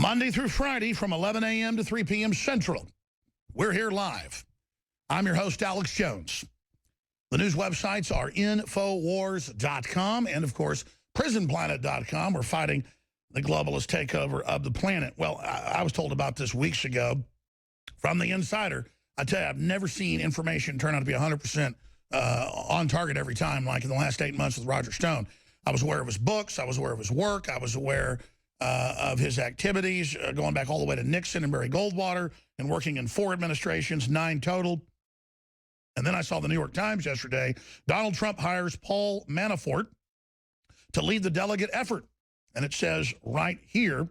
Monday through Friday from 11 a.m. to 3 p.m. Central. We're here live. I'm your host, Alex Jones. The news websites are Infowars.com and, of course, PrisonPlanet.com. We're fighting the globalist takeover of the planet. Well, I was told about this weeks ago from the insider. I tell you, I've never seen information turn out to be 100% on target every time, like in the last 8 months with Roger Stone. I was aware of his books. I was aware of his work. I was aware of his activities, going back all the way to Nixon and Barry Goldwater and working in 4 administrations, 9 total. And then I saw the New York Times yesterday. Donald Trump hires Paul Manafort to lead the delegate effort. And it says right here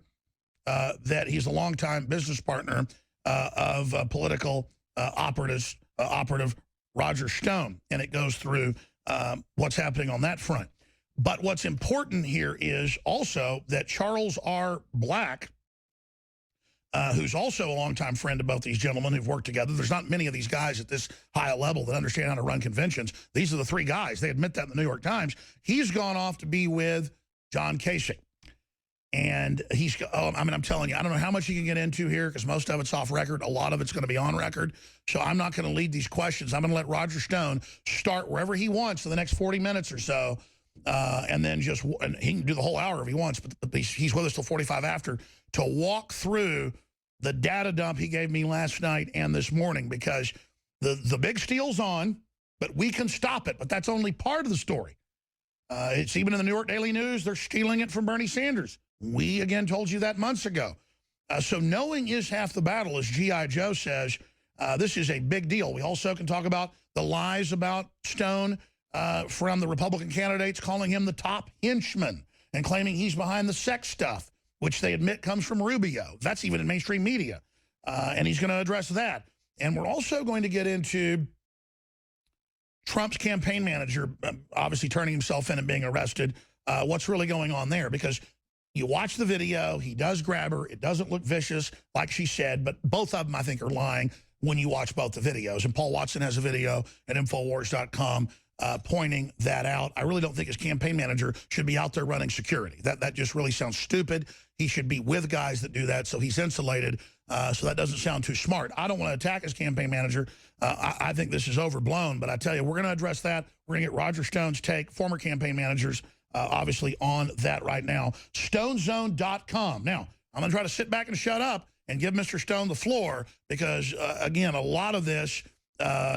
that he's a longtime business partner of political operative Roger Stone. And it goes through what's happening on that front. But what's important here is also that Charles R. Black, who's also a longtime friend of both these gentlemen who've worked together. There's not many of these guys at this high a level that understand how to run conventions. These are the 3 guys. They admit that in the New York Times. He's gone off to be with John Kasich. And he's, I'm telling you, I don't know how much you can get into here because most of it's off record. A lot of it's going to be on record. So I'm not going to lead these questions. I'm going to let Roger Stone start wherever he wants for the next 40 minutes or so. And then and he can do the whole hour if he wants, but he's with us till 45 after to walk through the data dump he gave me last night and this morning, because the big steal's on, but we can stop it. But that's only part of the story. It's even in the New York Daily News. They're stealing it from Bernie Sanders. We, again, told you that months ago. So knowing is half the battle, as G.I. Joe says. This is a big deal. We also can talk about the lies about Stone from the Republican candidates, calling him the top henchman and claiming he's behind the sex stuff, which they admit comes from Rubio. That's even in mainstream media. And he's going to address that. And we're also going to get into Trump's campaign manager, obviously turning himself in and being arrested. What's really going on there? Because you watch the video, he does grab her. It doesn't look vicious, like she said, but both of them, I think, are lying when you watch both the videos. And Paul Watson has a video at Infowars.com pointing that out. I really don't think his campaign manager should be out there running security. That just really sounds stupid. He should be with guys that do that, so he's insulated. So that doesn't sound too smart. I don't want to attack his campaign manager. I think this is overblown, but I tell you, we're going to address that. We're going to get Roger Stone's take, former campaign managers, obviously on that right now. StoneZone.com. Now, I'm going to try to sit back and shut up and give Mr. Stone the floor because, again, a lot of this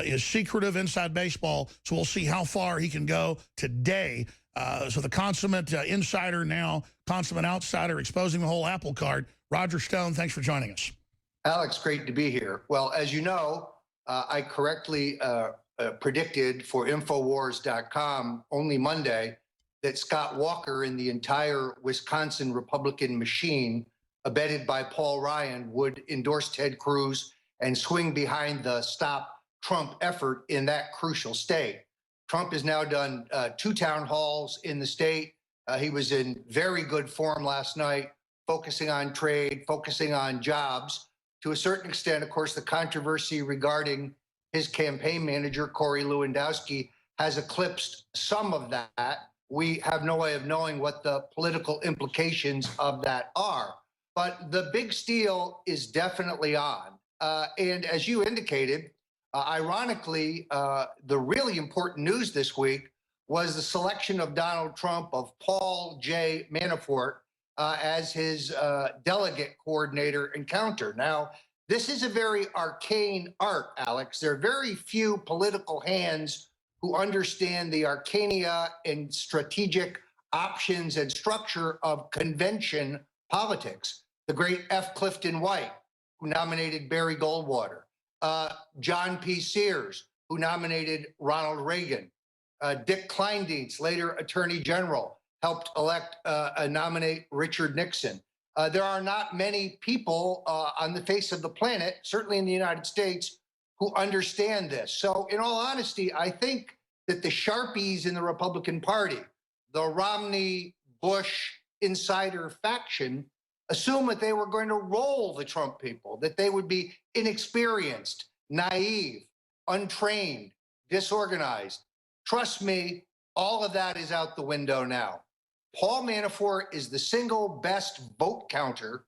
is secretive inside baseball, so we'll see how far he can go today. So the consummate insider now, consummate outsider, exposing the whole apple cart. Roger Stone, thanks for joining us. Alex, great to be here. Well, as you know, I correctly predicted for Infowars.com only Monday that Scott Walker and the entire Wisconsin Republican machine, abetted by Paul Ryan, would endorse Ted Cruz and swing behind the Stop Trump effort in that crucial state. Trump has now done 2 town halls in the state. He was in very good form last night, focusing on trade, focusing on jobs. To a certain extent, of course, the controversy regarding his campaign manager, Corey Lewandowski, has eclipsed some of that. We have no way of knowing what the political implications of that are. But the big steal is definitely on. And as you indicated, ironically, the really important news this week was the selection of Donald Trump of Paul J. Manafort as his delegate coordinator and counter. Now, this is a very arcane art, Alex. There are very few political hands who understand the arcania and strategic options and structure of convention politics. The great F. Clifton White, who nominated Barry Goldwater. John P. Sears, who nominated Ronald Reagan. Dick Kleindienst, later Attorney General, helped nominate Richard Nixon. There are not many people on the face of the planet, certainly in the United States, who understand this. So in all honesty, I think that the Sharpies in the Republican Party, the Romney, Bush insider faction, assume that they were going to roll the Trump people, that they would be inexperienced, naive, untrained, disorganized. Trust me, all of that is out the window now. Paul Manafort is the single best vote counter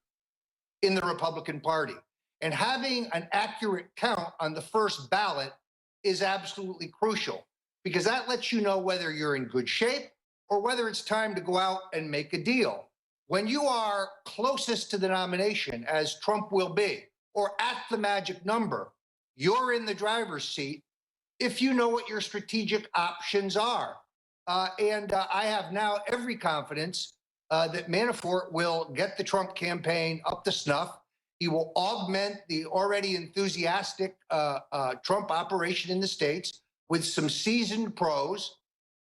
in the Republican Party. And having an accurate count on the first ballot is absolutely crucial, because that lets you know whether you're in good shape or whether it's time to go out and make a deal. When you are closest to the nomination, as Trump will be, or at the magic number, you're in the driver's seat if you know what your strategic options are. I have now every confidence that Manafort will get the Trump campaign up to snuff. He will augment the already enthusiastic Trump operation in the States with some seasoned pros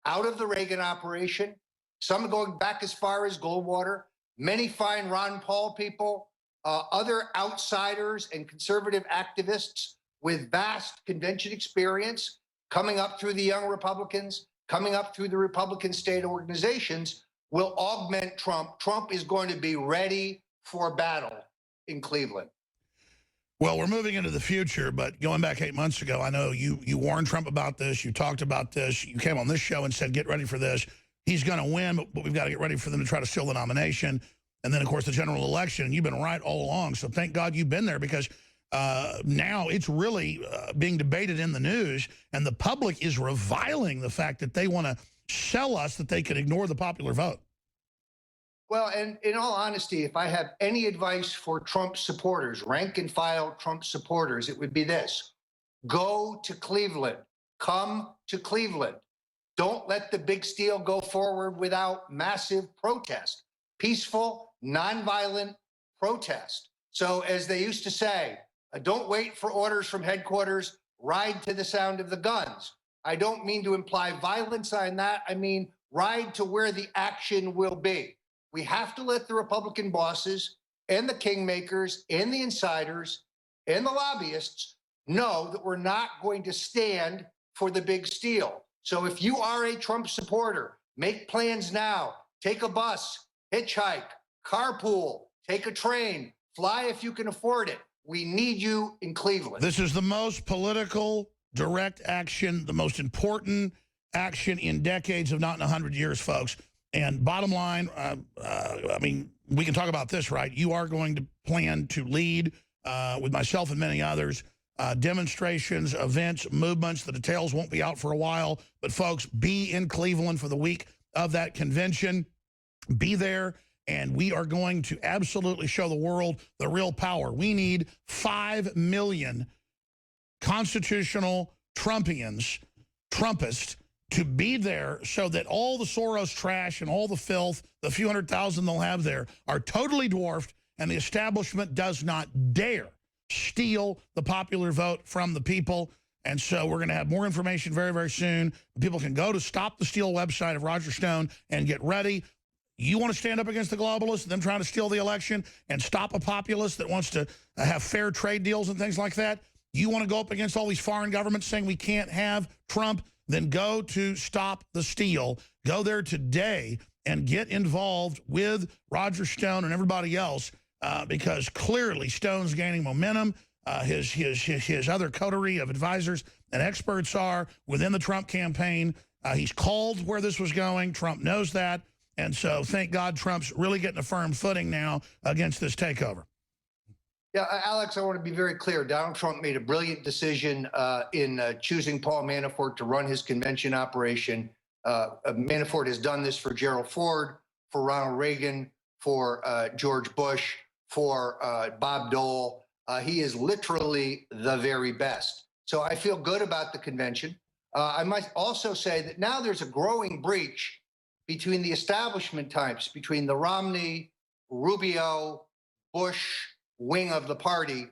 out of the Reagan operation, some going back as far as Goldwater, many fine Ron Paul people, other outsiders and conservative activists with vast convention experience coming up through the Young Republicans, coming up through the Republican state organizations will augment Trump. Trump is going to be ready for battle in Cleveland. Well, we're moving into the future, but going back 8 months ago, I know you warned Trump about this. You talked about this. You came on this show and said, get ready for this. He's going to win, but we've got to get ready for them to try to steal the nomination. And then, of course, the general election. You've been right all along, so thank God you've been there, because now it's really being debated in the news, and the public is reviling the fact that they want to sell us that they can ignore the popular vote. Well, and in all honesty, if I have any advice for Trump supporters, rank and file Trump supporters, it would be this: go to Cleveland, come to Cleveland. Don't let the big steal go forward without massive protest, peaceful, nonviolent protest. So as they used to say, don't wait for orders from headquarters, ride to the sound of the guns. I don't mean to imply violence on that. I mean, ride to where the action will be. We have to let the Republican bosses and the kingmakers and the insiders and the lobbyists know that we're not going to stand for the big steal. So if you are a Trump supporter, make plans now. Take a bus, hitchhike, carpool, take a train, fly if you can afford it. We need you in Cleveland. This is the most political, direct action, the most important action in decades, if not in 100 years, folks. And bottom line, I mean, we can talk about this, right? You are going to plan to lead, with myself and many others, demonstrations, events, movements. The details won't be out for a while. But, folks, be in Cleveland for the week of that convention. Be there, and we are going to absolutely show the world the real power. We need 5 million constitutional Trumpians, Trumpists, to be there so that all the Soros trash and all the filth, the few 100,000 they'll have there, are totally dwarfed, and the establishment does not dare steal the popular vote from the people. And so we're going to have more information very, very soon. People can go to Stop the Steal website of Roger Stone and get ready. You want to stand up against the globalists, them trying to steal the election, and stop a populist that wants to have fair trade deals and things like that? You want to go up against all these foreign governments saying we can't have Trump? Then go to Stop the Steal. Go there today and get involved with Roger Stone and everybody else, because clearly Stone's gaining momentum. His other coterie of advisors and experts are within the Trump campaign. He's called where this was going. Trump knows that. And so thank God Trump's really getting a firm footing now against this takeover. Yeah, Alex, I want to be very clear. Donald Trump made a brilliant decision in choosing Paul Manafort to run his convention operation. Manafort has done this for Gerald Ford, for Ronald Reagan, for George Bush, for Bob Dole. He is literally the very best. So I feel good about the convention. I might also say that now there's a growing breach between the establishment types, between the Romney, Rubio, Bush wing of the party,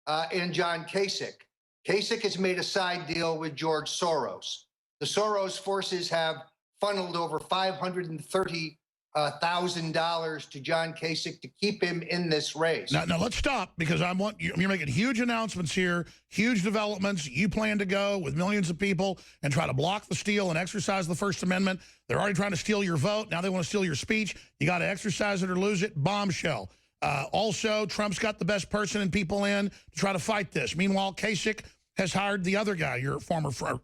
and John Kasich. Kasich has made a side deal with George Soros. The Soros forces have funneled over $530,000 to John Kasich to keep him in this race. Now let's stop, because you're making huge announcements here, huge developments. You plan to go with millions of people and try to block the steal and exercise the First Amendment. They're already trying to steal your vote. Now they want to steal your speech. You got to exercise it or lose it. Bombshell. Also, Trump's got the best person and people in to try to fight this. Meanwhile, Kasich has hired the other guy, your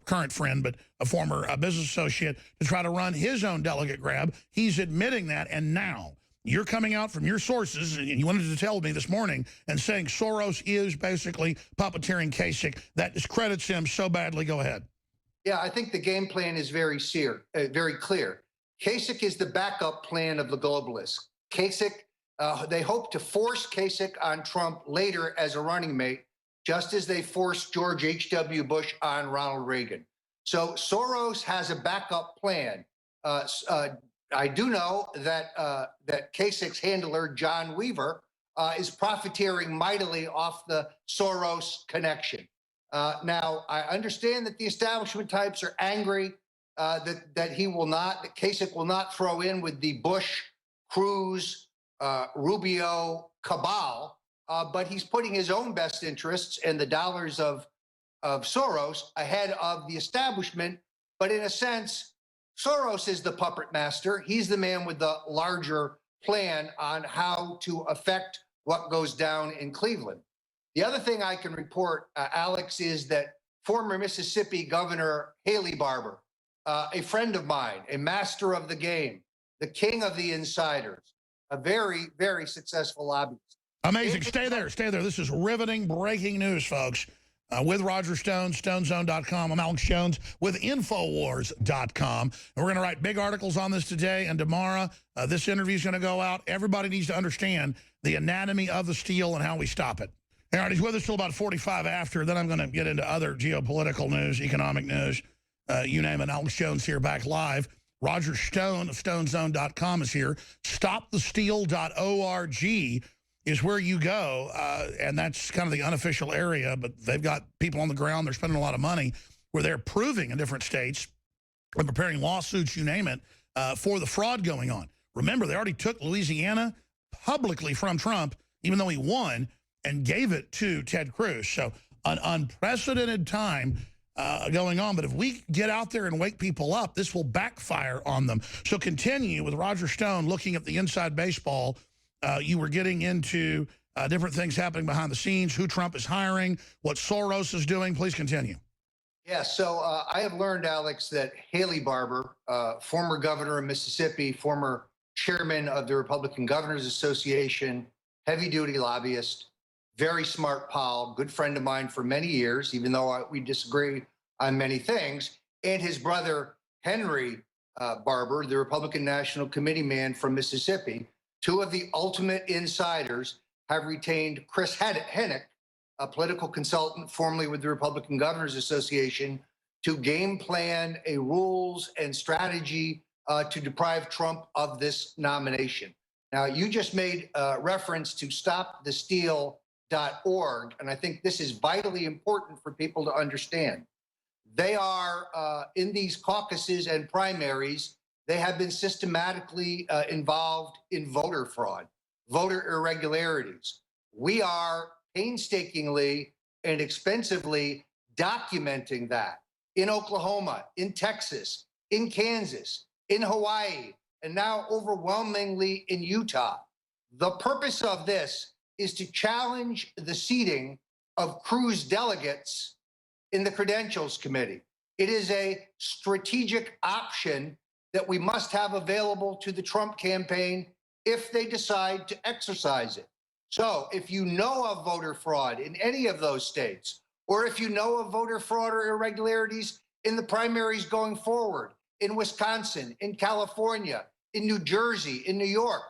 current friend, but a former business associate, to try to run his own delegate grab. He's admitting that. And now You're coming out from your sources, and you wanted to tell me this morning, and saying Soros is basically puppeteering Kasich. That discredits him so badly. Go ahead. Yeah, I think the game plan is very clear. Kasich is the backup plan of the globalists. Kasich, they hope to force Kasich on Trump later as a running mate, just as they forced George H.W. Bush on Ronald Reagan. So Soros has a backup plan. I do know that that Kasich's handler, John Weaver, is profiteering mightily off the Soros connection. Now, I understand that the establishment types are angry that Kasich will not throw in with the Bush, Cruz, Rubio cabal, but he's putting his own best interests and the dollars of Soros ahead of the establishment. But in a sense, Soros is the puppet master. He's the man with the larger plan on how to affect what goes down in Cleveland. The other thing I can report, Alex, is that former Mississippi Governor Haley Barbour, a friend of mine, a master of the game, the king of the insiders, a very, very successful lobbyist. Amazing. Stay there. Stay there. This is riveting breaking news, folks. With Roger Stone, StoneZone.com. I'm Alex Jones with Infowars.com. And we're going to write big articles on this today and tomorrow. This interview is going to go out. Everybody needs to understand the anatomy of the steal and how we stop it. All right, he's with us till about 45 after. Then I'm going to get into other geopolitical news, economic news, you name it. Alex Jones here back live. Roger Stone of StoneZone.com is here. StopTheSteal.org is where you go, and that's kind of the unofficial area, but they've got people on the ground. They're spending a lot of money where they're proving in different states and preparing lawsuits, you name it, for the fraud going on. Remember, they already took Louisiana publicly from Trump, even though he won, and gave it to Ted Cruz. So an unprecedented time going on. But if we get out there and wake people up, this will backfire on them. So continue with Roger Stone looking at the inside baseball. You were getting into different things happening behind the scenes, who Trump is hiring, what Soros is doing. Please continue. Yeah, so I have learned, Alex, that Haley Barbour, former governor of Mississippi, former chairman of the Republican Governors Association, heavy-duty lobbyist, very smart pal, good friend of mine for many years, even though we disagree on many things, and his brother, Henry Barbour, the Republican National Committee man from Mississippi. Two of the ultimate insiders have retained Chris Hennick, a political consultant formerly with the Republican Governors Association, to game plan a rules and strategy to deprive Trump of this nomination. Now, you just made reference to StopTheSteal.org, and I think this is vitally important for people to understand. They are, in these caucuses and primaries, they have been systematically involved in voter fraud, voter irregularities. We are painstakingly and expensively documenting that in Oklahoma, in Texas, in Kansas, in Hawaii, and now overwhelmingly in Utah. The purpose of this is to challenge the seating of Cruz delegates in the Credentials Committee. It is a strategic option that we must have available to the Trump campaign if they decide to exercise it. So if you know of voter fraud in any of those states, or if you know of voter fraud or irregularities in the primaries going forward, in Wisconsin, in California, in New Jersey, in New York,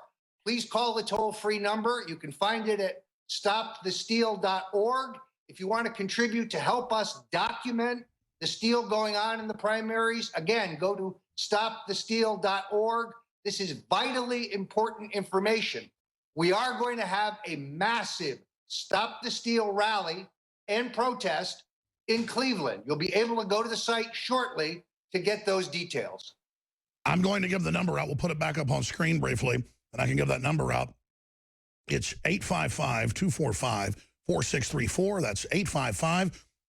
please call the toll-free number. You can find it at StopTheSteal.org. If you want to contribute to help us document the steal going on in the primaries, again, go to StopTheSteal.org. This is vitally important information. We are going to have a massive Stop the Steal rally and protest in Cleveland. You'll be able to go to the site shortly to get those details. I'm going to give the number out. We'll put it back up on screen briefly, and I can give that number out. It's 855-245-4634. That's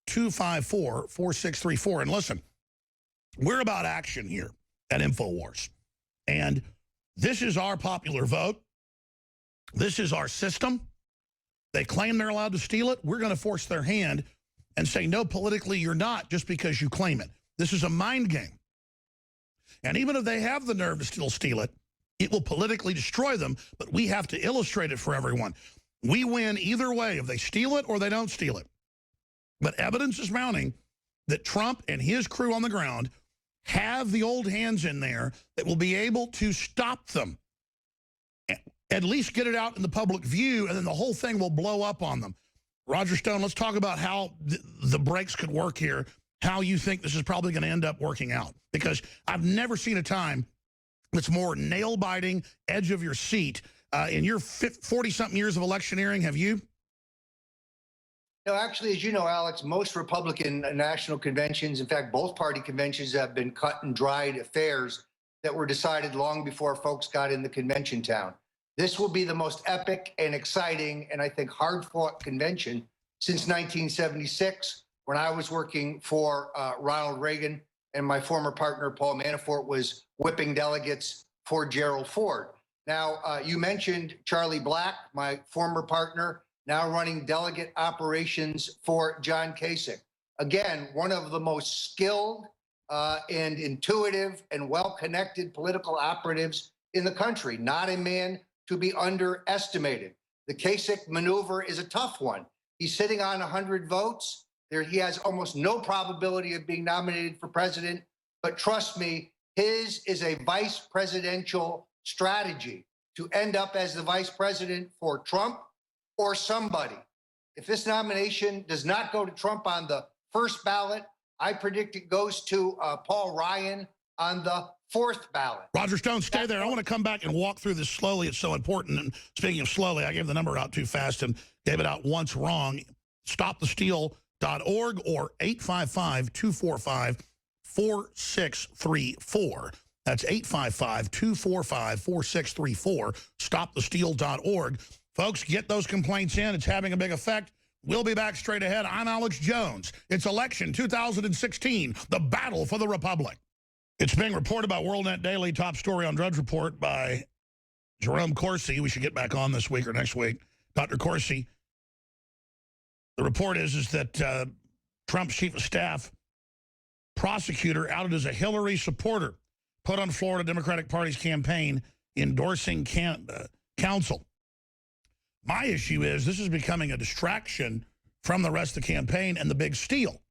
855-254-4634. And listen, we're about action here at InfoWars. And this is our popular vote. This is our system. They claim they're allowed to steal it. We're going to force their hand and say, no, politically you're not, just because you claim it. This is a mind game. And even if they have the nerve to still steal it, It will politically destroy them, but we have to illustrate it for everyone. We win either way, if they steal it or they don't steal it. But evidence is mounting that Trump and his crew on the ground have the old hands in there that will be able to stop them. At least get it out in the public view, and then the whole thing will blow up on them. Roger Stone, let's talk about how the breaks could work here, how you think this is probably going to end up working out. Because I've never seen a time that's more nail-biting, edge of your seat. In your 40-something years of electioneering, have you? No, actually, as you know, Alex, most Republican national conventions, in fact, both party conventions have been cut and dried affairs that were decided long before folks got in the convention town. This will be the most epic and exciting and I think hard-fought convention since 1976, when I was working for Ronald Reagan and my former partner, Paul Manafort, was whipping delegates for Gerald Ford. Now, you mentioned Charlie Black, my former partner, now running delegate operations for John Kasich. Again, one of the most skilled and intuitive and well-connected political operatives in the country, not a man to be underestimated. The Kasich maneuver is a tough one. He's sitting on 100 votes. He has almost no probability of being nominated for president, but trust me, his is a vice presidential strategy to end up as the vice president for Trump or somebody. If this nomination does not go to Trump on the first ballot, I predict it goes to Paul Ryan on the fourth ballot. Roger Stone, stay there. I want to come back and walk through this slowly. It's so important. And speaking of slowly, I gave the number out too fast and gave it out once wrong. StopTheSteal.org or 855-245-4634. That's 855-245-4634. StopTheSteal.org. Folks, get those complaints in. It's having a big effect. We'll be back straight ahead. I'm Alex Jones. It's election 2016, the battle for the Republic. It's being reported by WorldNet Daily, top story on Drudge Report by Jerome Corsi. We should get back on this week or next week. Dr. Corsi. The report is that Trump's chief of staff prosecutor outed as a Hillary supporter, put on Florida Democratic Party's campaign endorsing counsel. My issue is this is becoming a distraction from the rest of the campaign and the big steal.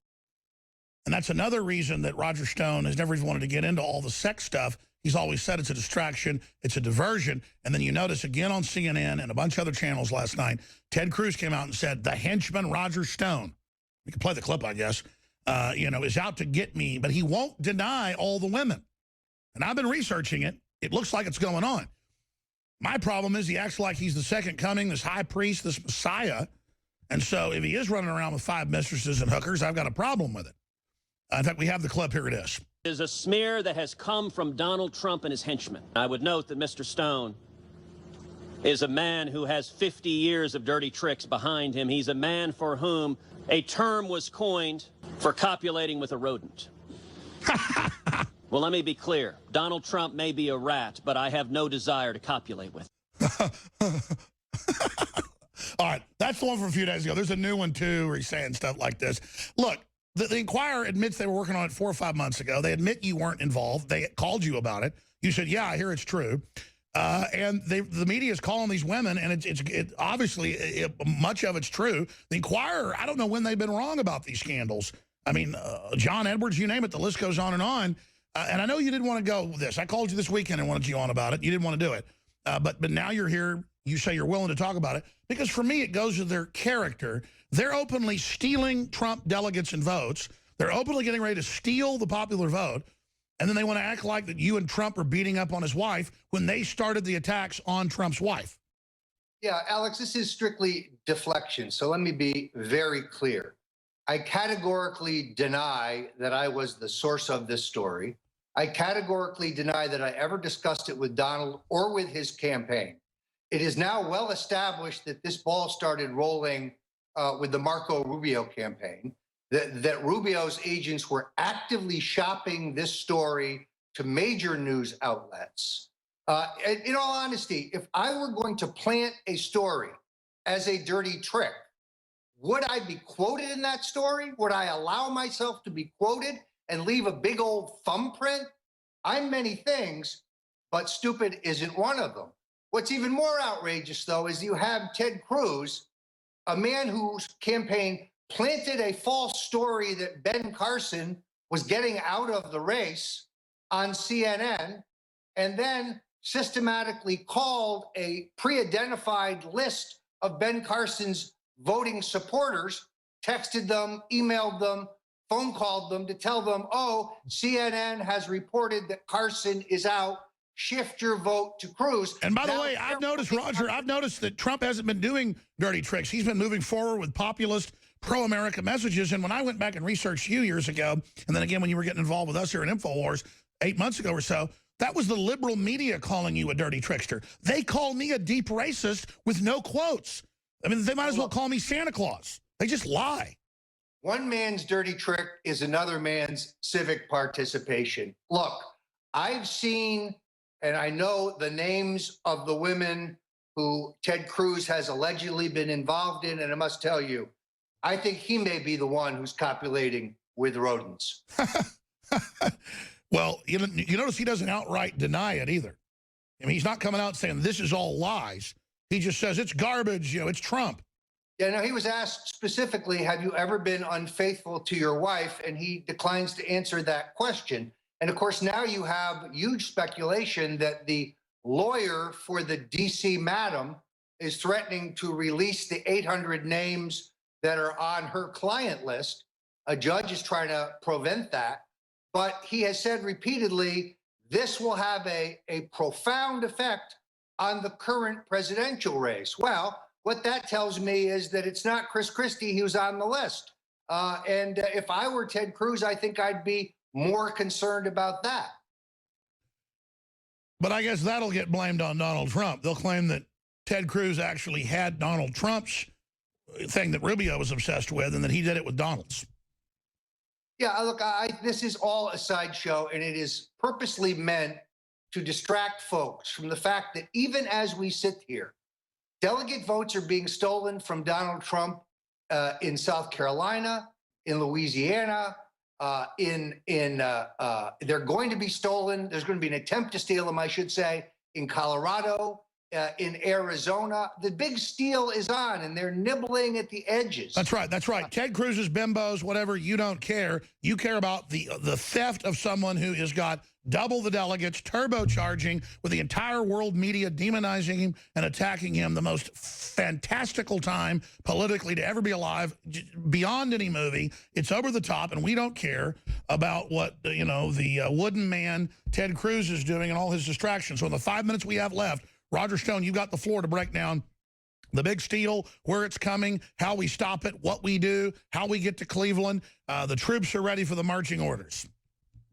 And that's another reason that Roger Stone has never even wanted to get into all the sex stuff. He's always said it's a distraction, it's a diversion. And then you notice again on CNN and a bunch of other channels last night, Ted Cruz came out and said, the henchman Roger Stone, we can play the clip, I guess, is out to get me, but he won't deny all the women. And I've been researching it. It looks like it's going on. My problem is he acts like he's the second coming, this high priest, this Messiah. And so if he is running around with 5 mistresses and hookers, I've got a problem with it. In fact, we have the clip. Here it is. Is a smear that has come from Donald Trump and his henchmen. I would note that Mr. Stone is a man who has 50 years of dirty tricks behind him. He's a man for whom a term was coined for copulating with a rodent. Well, let me be clear. Donald Trump may be a rat, but I have no desire to copulate with him. All right, that's the one from a few days ago. There's a new one, too, where he's saying stuff like this. Look, the Inquirer admits they were working on it 4 or 5 months ago. They admit you weren't involved. They called you about it. You said, yeah, I hear it's true. And the media is calling these women, and it's obviously much of it's true. The Inquirer, I don't know when they've been wrong about these scandals. I mean, John Edwards, you name it, the list goes on. And I know you didn't want to go with this. I called you this weekend and wanted you on about it. You didn't want to do it. But now you're here. You say you're willing to talk about it. Because for me, it goes to their character. They're openly stealing Trump delegates and votes. They're openly getting ready to steal the popular vote. And then they want to act like that you and Trump are beating up on his wife when they started the attacks on Trump's wife. Yeah, Alex, this is strictly deflection. So let me be very clear. I categorically deny that I was the source of this story. I categorically deny that I ever discussed it with Donald or with his campaign. It is now well established that this ball started rolling with the Marco Rubio campaign, that Rubio's agents were actively shopping this story to major news outlets. In all honesty, if I were going to plant a story as a dirty trick, would I be quoted in that story? Would I allow myself to be quoted and leave a big old thumbprint? I'm many things, but stupid isn't one of them. What's even more outrageous, though, is you have Ted Cruz, a man whose campaign planted a false story that Ben Carson was getting out of the race on CNN, and then systematically called a pre-identified list of Ben Carson's voting supporters, texted them, emailed them, phone called them to tell them, oh, CNN has reported that Carson is out. Shift your vote to Cruz. And by the way, I've noticed, Roger, I've noticed that Trump hasn't been doing dirty tricks. He's been moving forward with populist, pro-America messages. And when I went back and researched you years ago, and then again when you were getting involved with us here in InfoWars 8 months ago or so, that was the liberal media calling you a dirty trickster. They call me a deep racist with no quotes. I mean, they might as well call me Santa Claus. They just lie. One man's dirty trick is another man's civic participation. Look, I've seen and I know the names of the women who Ted Cruz has allegedly been involved in, and I must tell you, I think he may be the one who's copulating with rodents. Well, you notice he doesn't outright deny it either. I mean, he's not coming out saying this is all lies. He just says it's garbage, it's Trump. Yeah, no, he was asked specifically, have you ever been unfaithful to your wife? And he declines to answer that question. And of course, now you have huge speculation that the lawyer for the DC madam is threatening to release the 800 names that are on her client list. A judge is trying to prevent that. But he has said repeatedly, this will have a profound effect on the current presidential race. Well, what that tells me is that it's not Chris Christie who's on the list. And if I were Ted Cruz, I think I'd be more concerned about that. But I guess that'll get blamed on Donald Trump. They'll claim that Ted Cruz actually had Donald Trump's thing that Rubio was obsessed with and that he did it with Donald's. Yeah, look, this is all a sideshow, and it is purposely meant to distract folks from the fact that even as we sit here, delegate votes are being stolen from Donald Trump in South Carolina, in Louisiana, they're going to be stolen. There's going to be an attempt to steal them, I should say, in Colorado, in Arizona. The big steal is on, and they're nibbling at the edges. That's right. That's right. Ted Cruz's bimbos, whatever, you don't care. You care about the theft of someone who has got double the delegates, turbocharging with the entire world media demonizing him and attacking him, the most fantastical time politically to ever be alive, beyond any movie. It's over the top, and we don't care about what, the wooden man Ted Cruz is doing and all his distractions. So in the 5 minutes we have left, Roger Stone, you've got the floor to break down the big steal, where it's coming, how we stop it, what we do, how we get to Cleveland. The troops are ready for the marching orders.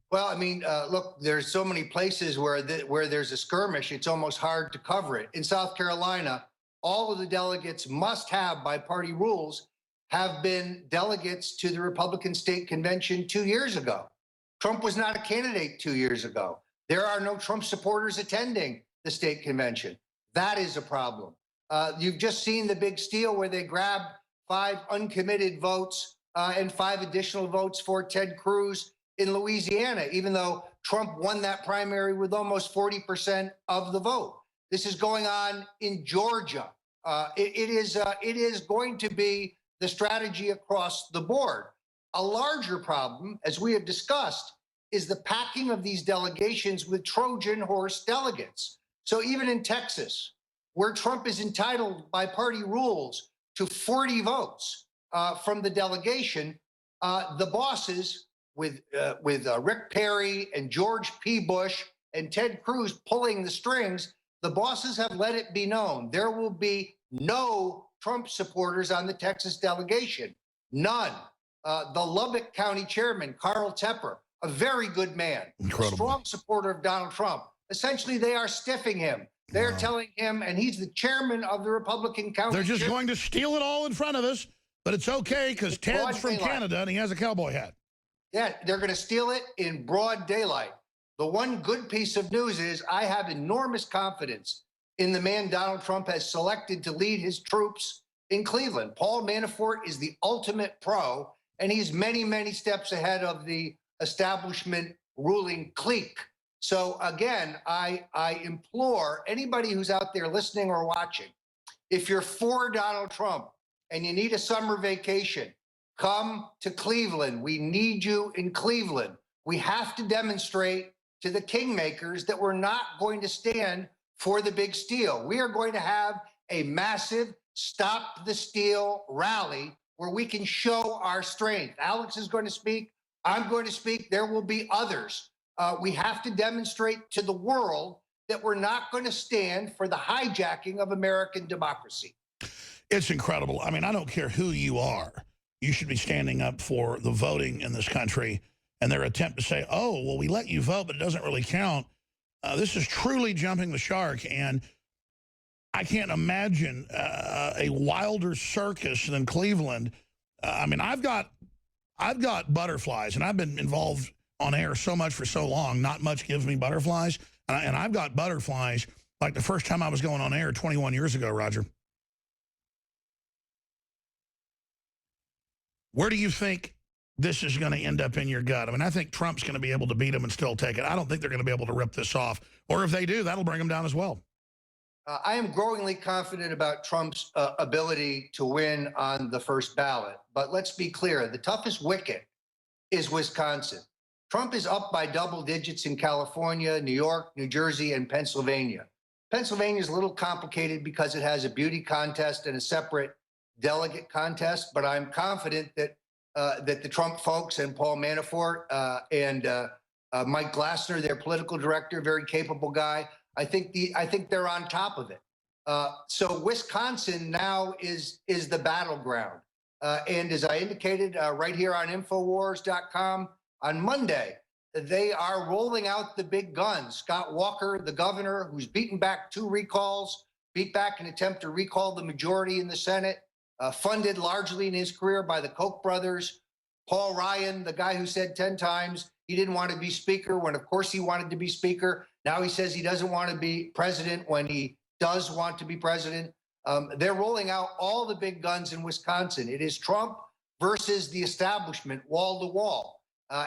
Well, I mean, look, there's so many places where there's a skirmish, it's almost hard to cover it. In South Carolina, all of the delegates must have, by party rules, have been delegates to the Republican State Convention 2 years ago. Trump was not a candidate 2 years ago. There are no Trump supporters attending the state convention. That is a problem. You've just seen the big steal where they grabbed 5 uncommitted votes and 5 additional votes for Ted Cruz in Louisiana, even though Trump won that primary with almost 40% of the vote. This is going on in Georgia. It is going to be the strategy across the board. A larger problem, as we have discussed, is the packing of these delegations with Trojan horse delegates. So even in Texas, where Trump is entitled by party rules to 40 votes from the delegation, the bosses with Rick Perry and George P. Bush and Ted Cruz pulling the strings, the bosses have let it be known there will be no Trump supporters on the Texas delegation. None. The Lubbock County chairman, Carl Tepper, a very good man, a strong supporter of Donald Trump. Essentially, they are stiffing him. They're telling him, and he's the chairman of the Republican County. They're just going to steal it all in front of us, but it's okay because Ted's from Canada and he has a cowboy hat. Yeah, they're going to steal it in broad daylight. The one good piece of news is I have enormous confidence in the man Donald Trump has selected to lead his troops in Cleveland. Paul Manafort is the ultimate pro, and he's many, many steps ahead of the establishment ruling clique So again, I implore anybody who's out there listening or watching, if you're for Donald Trump and you need a summer vacation, come to Cleveland. We need you in Cleveland. We have to demonstrate to the kingmakers that we're not going to stand for the big steal. We are going to have a massive Stop the Steal rally where we can show our strength. Alex is going to speak. I'm going to speak. There will be others. We have to demonstrate to the world that we're not going to stand for the hijacking of American democracy. It's incredible. I mean, I don't care who you are. You should be standing up for the voting in this country. And their attempt to say, oh, well, we let you vote, but it doesn't really count. This is truly jumping the shark. And I can't imagine a wilder circus than Cleveland. I mean, I've got butterflies, and I've been involved on air so much for so long. Not much gives me butterflies. And I've got butterflies like the first time I was going on air 21 years ago, Roger. Where do you think this is going to end up in your gut? I mean, I think Trump's going to be able to beat him and still take it. I don't think they're going to be able to rip this off. Or if they do, that'll bring them down as well. I am growingly confident about Trump's ability to win on the first ballot. But let's be clear, the toughest wicket is Wisconsin. Trump is up by double digits in California, New York, New Jersey, and Pennsylvania. Pennsylvania is a little complicated because it has a beauty contest and a separate delegate contest, but I'm confident that that the Trump folks and Paul Manafort and Mike Glassner, their political director, very capable guy, I think they're on top of it. So Wisconsin now is the battleground. And as I indicated right here on Infowars.com on Monday, they are rolling out the big guns. Scott Walker, the governor, who's beaten back 2 recalls, beat back an attempt to recall the majority in the Senate, funded largely in his career by the Koch brothers. Paul Ryan, the guy who said 10 times he didn't want to be speaker when, of course, he wanted to be speaker. Now he says he doesn't want to be president when he does want to be president. They're rolling out all the big guns in Wisconsin. It is Trump versus the establishment, wall to wall.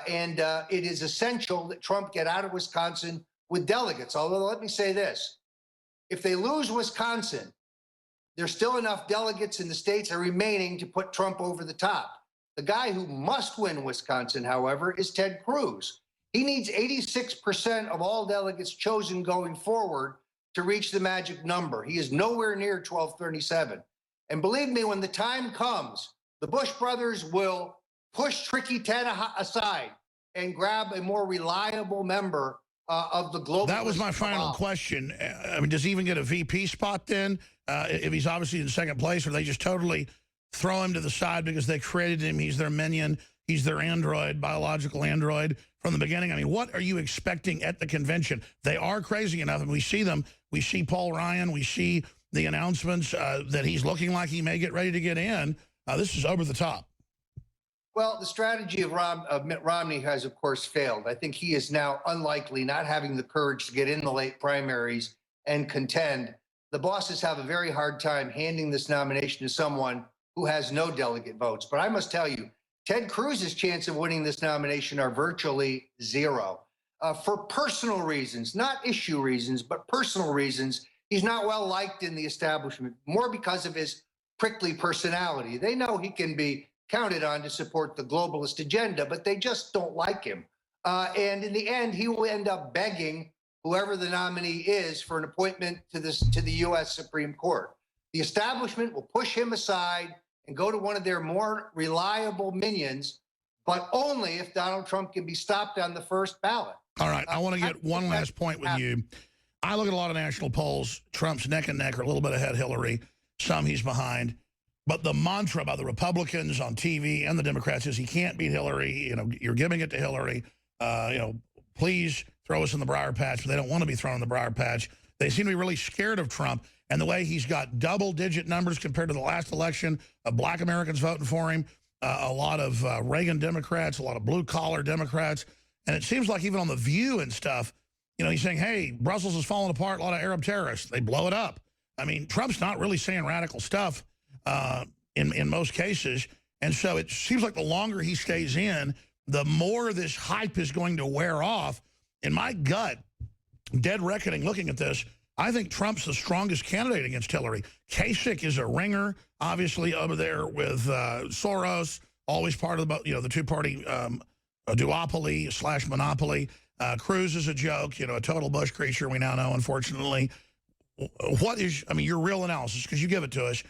And it is essential that Trump get out of Wisconsin with delegates. Although, let me say this. If they lose Wisconsin, there's still enough delegates in the states that are remaining to put Trump over the top. The guy who must win Wisconsin, however, is Ted Cruz. He needs 86% of all delegates chosen going forward to reach the magic number. He is nowhere near 1237. And believe me, when the time comes, the Bush brothers will push Tricky Ted aside and grab a more reliable member of the global. That was my final question. I mean, does he even get a VP spot then? If he's obviously in second place, or they just totally throw him to the side because they created him, he's their minion, he's their android, biological android from the beginning? I mean, what are you expecting at the convention? They are crazy enough, and we see them. We see Paul Ryan. We see the announcements that he's looking like he may get ready to get in. This is over the top. Well, the strategy of Mitt Romney has, of course, failed. I think he is now unlikely, not having the courage to get in the late primaries and contend. The bosses have a very hard time handing this nomination to someone who has no delegate votes. But I must tell you, Ted Cruz's chance of winning this nomination are virtually zero. For personal reasons, not issue reasons, but personal reasons, he's not well liked in the establishment, more because of his prickly personality. They know he can be counted on to support the globalist agenda, but they just don't like him. And in the end, he will end up begging whoever the nominee is for an appointment to the U.S. Supreme Court. The establishment will push him aside and go to one of their more reliable minions, but only if Donald Trump can be stopped on the first ballot. All right, I want to get one last point with you. I look at a lot of national polls. Trump's neck and neck, or a little bit ahead Hillary. Some he's behind. But the mantra by the Republicans on TV and the Democrats is he can't beat Hillary. You know, you're giving it to Hillary. You know, please throw us in the briar patch. But they don't want to be thrown in the briar patch. They seem to be really scared of Trump and the way he's got double-digit numbers compared to the last election of black Americans voting for him, a lot of Reagan Democrats, a lot of blue-collar Democrats. And it seems like even on The View and stuff, you know, he's saying, hey, Brussels is falling apart, a lot of Arab terrorists. They blow it up. I mean, Trump's not really saying radical stuff in most cases. And so it seems like the longer he stays in, the more this hype is going to wear off. in my gut, dead reckoning looking at this, I think Trump's the strongest candidate against Hillary. Kasich is a ringer, obviously, over there with Soros, always part of the two-party duopoly / monopoly. Cruz is a joke, a total Bush creature, we now know, unfortunately. Your real analysis, because you give it to us,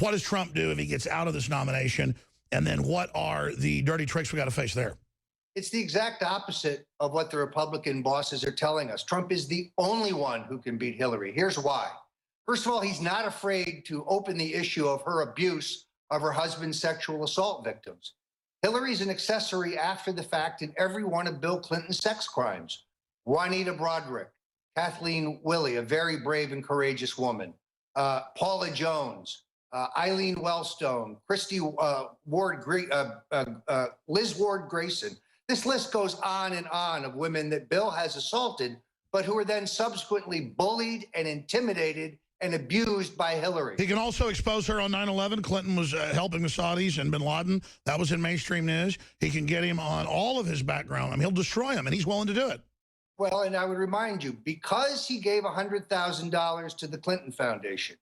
what does Trump do if he gets out of this nomination? And then what are the dirty tricks we got to face there? It's the exact opposite of what the Republican bosses are telling us. Trump is the only one who can beat Hillary. Here's why. First of all, he's not afraid to open the issue of her abuse of her husband's sexual assault victims. Hillary's an accessory after the fact in every one of Bill Clinton's sex crimes. Juanita Broderick, Kathleen Willey, a very brave and courageous woman, Paula Jones, Eileen Wellstone, Liz Ward Grayson. This list goes on and on of women that Bill has assaulted, but who are then subsequently bullied and intimidated and abused by Hillary. He can also expose her on 9/11. Clinton was helping the Saudis and bin Laden. That was in mainstream news. He can get him on all of his background. I mean, he'll destroy him, and he's willing to do it. Well, and I would remind you, because he gave $100,000 to the Clinton Foundation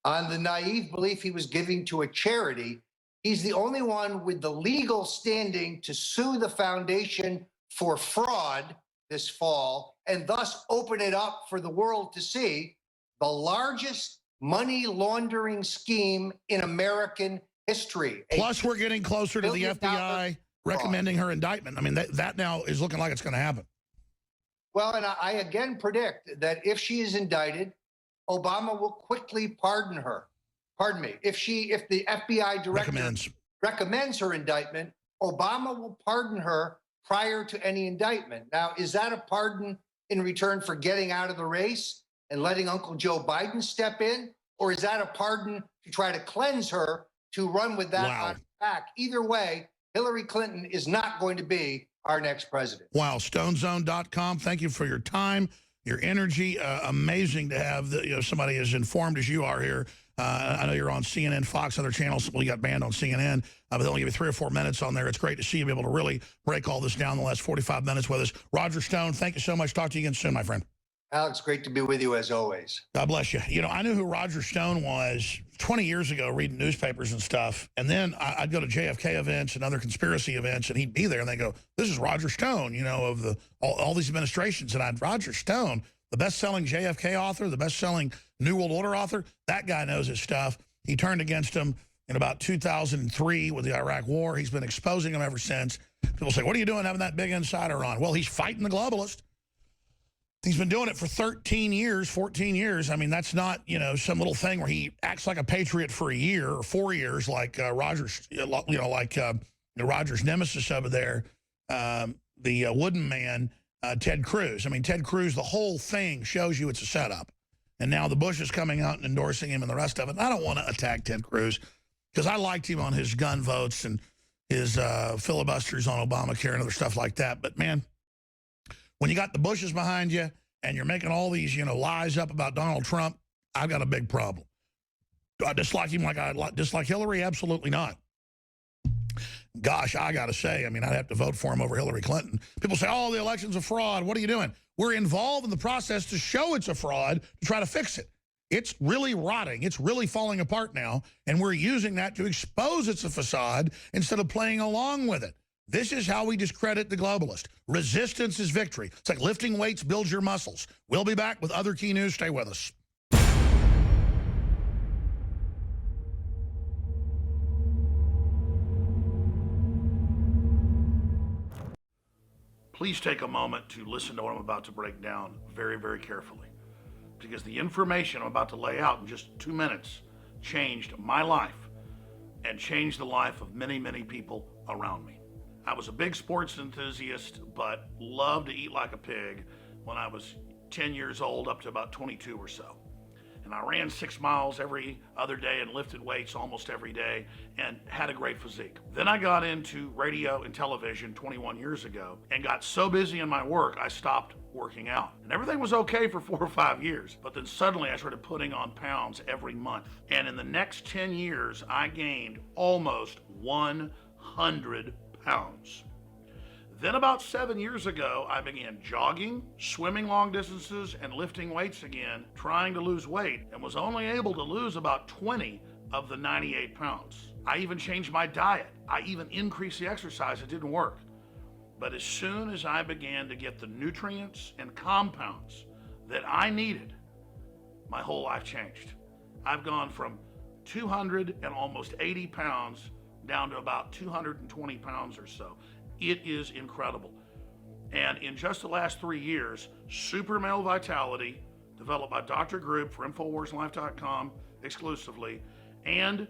on the naive belief he was giving to a charity, he's the only one with the legal standing to sue the foundation for fraud this fall and thus open it up for the world to see the largest money laundering scheme in American history. Plus, we're getting closer to the FBI recommending her indictment. I mean, that now is looking like it's going to happen. Well, and I again predict that if she is indicted, Obama will quickly pardon her. Pardon me. If the FBI director recommends her indictment, Obama will pardon her prior to any indictment. Now, is that a pardon in return for getting out of the race and letting Uncle Joe Biden step in? Or is that a pardon to try to cleanse her to run with that on her back? Either way, Hillary Clinton is not going to be our next president. Wow. StoneZone.com. Thank you for your time, your energy. Amazing to have somebody as informed as you are here. I know you're on CNN, Fox, other channels. Well, you got banned on CNN, but they only give you 3 or 4 minutes on there. It's great to see you be able to really break all this down in the last 45 minutes with us. Roger Stone, thank you so much. Talk to you again soon, my friend. Alex, great to be with you as always. God bless you. I knew who Roger Stone was 20 years ago reading newspapers and stuff. And then I'd go to JFK events and other conspiracy events, and he'd be there, and they go, this is Roger Stone, of all these administrations. And Roger Stone, the best-selling JFK author, the best-selling New World Order author, that guy knows his stuff. He turned against him in about 2003 with the Iraq War. He's been exposing him ever since. People say, what are you doing having that big insider on? Well, he's fighting the globalist. He's been doing it for 13 years, 14 years. I mean, that's not, some little thing where he acts like a patriot for a year or 4 years like Roger's, Roger's nemesis over there, the wooden man, Ted Cruz. I mean, Ted Cruz, the whole thing shows you it's a setup. And now the Bush is coming out and endorsing him and the rest of it. And I don't want to attack Ted Cruz because I liked him on his gun votes and his filibusters on Obamacare and other stuff like that. But, man, when you got the Bushes behind you and you're making all these, lies up about Donald Trump, I've got a big problem. Do I dislike him like I dislike Hillary? Absolutely not. Gosh, I got to say, I'd have to vote for him over Hillary Clinton. People say, oh, the election's a fraud. What are you doing? We're involved in the process to show it's a fraud, to try to fix it. It's really rotting. It's really falling apart now, and we're using that to expose it's a facade instead of playing along with it. This is how we discredit the globalist. Resistance is victory. It's like lifting weights builds your muscles. We'll be back with other key news. Stay with us. Please take a moment to listen to what I'm about to break down very, very carefully, because the information I'm about to lay out in just 2 minutes changed my life and changed the life of many, many people around me. I was a big sports enthusiast, but loved to eat like a pig when I was 10 years old up to about 22 or so. And I ran 6 miles every other day and lifted weights almost every day and had a great physique. Then I got into radio and television 21 years ago and got so busy in my work, I stopped working out. And everything was okay for 4 or 5 years, but then suddenly I started putting on pounds every month. And in the next 10 years, I gained almost 100 pounds. Then about 7 years ago, I began jogging, swimming long distances, and lifting weights again, trying to lose weight, and was only able to lose about 20 of the 98 pounds. I even changed my diet. I even increased the exercise. It didn't work. But as soon as I began to get the nutrients and compounds that I needed, my whole life changed. I've gone from 200 and almost 80 pounds down to about 220 pounds or so. It is incredible. And in just the last 3 years, Super Male Vitality, developed by Dr. Group for InfoWarsLife.com exclusively, and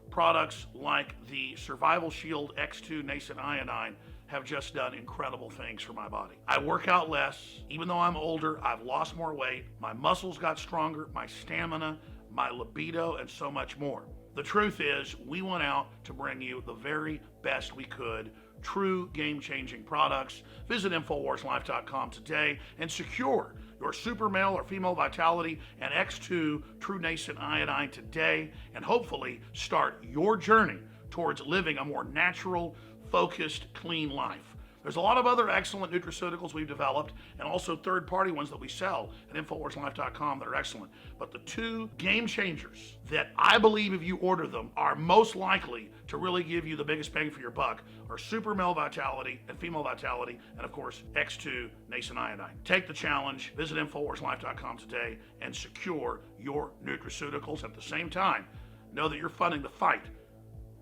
products like the Survival Shield X2 Nascent Iodine have just done incredible things for my body. I work out less. Even though I'm older, I've lost more weight. My muscles got stronger, my stamina, my libido, and so much more. The truth is, we went out to bring you the very best we could, true game-changing products. Visit InfoWarsLife.com today and secure your Super Male or Female Vitality and X2 True Nascent Iodine today, and hopefully start your journey towards living a more natural, focused, clean life. There's a lot of other excellent nutraceuticals we've developed, and also third-party ones that we sell at InfoWarsLife.com that are excellent. But the two game changers that I believe if you order them are most likely to really give you the biggest bang for your buck are Super Male Vitality and Female Vitality, and of course, X2 Nascent Iodine. Take the challenge, visit InfoWarsLife.com today, and secure your nutraceuticals. At the same time, know that you're funding the fight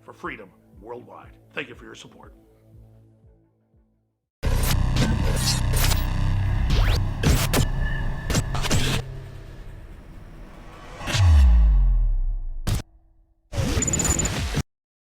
for freedom worldwide. Thank you for your support.